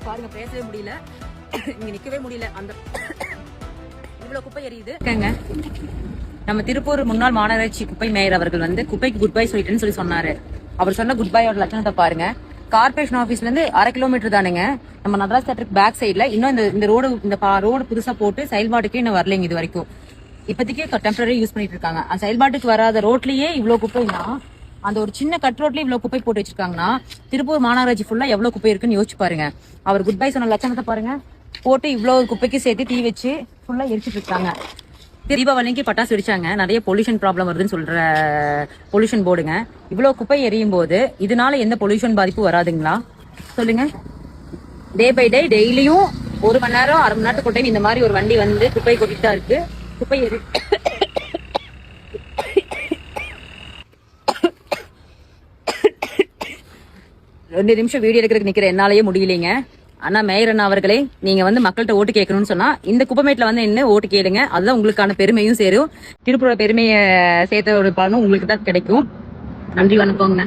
பாருங்க, பேசவே முடியல, இங்க நிக்கவே முடியல, அந்த இவ்வளவு குப்பை எரியுது. நம்ம திருப்பூர் முன்னாள் மாநகராட்சி குப்பை மேயர் அவர்கள் வந்து குப்பைக்கு குட் பை சொல்லிட்டுன்னு சொல்லி சொன்னாரு. அவர் சொன்ன குட் பையோட லட்சணத்தை பாருங்க. கார்பரேஷன் ஆபீஸ்ல இருந்து 1/2 கிலோமீட்டர் தானுங்க நம்ம நடராஜ் தேட்டருக்கு பேக் சைட்ல. இன்னும் இந்த ரோடு புதுசா போட்டு செயல்பாட்டுக்கு இன்னும் வரலைங்க இது வரைக்கும். இப்போதைக்கு டெம்பரரி யூஸ் பண்ணிட்டு இருக்காங்க. அந்த செயல்பாட்டுக்கு வராத ரோட்லயே இவ்வளவு குப்பைனா, அந்த ஒரு சின்ன கட் ரோட்லயே இவ்வளவு குப்பை போட்டு வச்சிருக்காங்கன்னா திருப்பூர் மாநகராட்சி ஃபுல்லா எவ்வளவு குப்பை இருக்குன்னு யோசிச்சு பாருங்க. அவர் குட் பை சொன்ன லட்சணத்தை பாருங்க. போட்டு இவ்வளவு குப்பைக்கு சேர்த்து தீ வச்சு ஃபுல்லா எரிச்சிட்டு இருக்காங்க. தீபாவளிக்கு பட்டாசு வெடிச்சாங்க, நிறைய பொல்யூஷன் ப்ராப்ளம் வருதுன்னு சொல்ற பொல்யூஷன் போர்டுங்க. இவ்வளவு குப்பை எரியும் போது இதனால எந்த பொல்யூஷன் பாதிப்பு வராதுங்களா சொல்லுங்க? டே பை டே டெய்லியும் 1 மணி நேரம் 1/2 மணி நேரத்துக்கு டைம் இந்த மாதிரி ஒரு வண்டி வந்து குப்பை கொட்டிட்டு தான் இருக்கு. குப்பை 2 நிமிஷம் வீடியோ எடுக்கிறதுக்கு நிக்கிற என்னாலேயே முடியலைங்க. ஆனா மேயர் அண்ணா அவர்களே, நீங்க வந்து மக்கள்கிட்ட ஓட்டு கேட்கணும்னு சொன்னா இந்த குப்பமேட்ல வந்து என்ன ஓட்டு கேளுங்க. அதுதான் உங்களுக்கான பெருமையும் சேரும். திருப்பூரோட பெருமையை சேர்த்த ஒரு பலனும் உங்களுக்கு தான் கிடைக்கும். நன்றி, வணக்கங்க.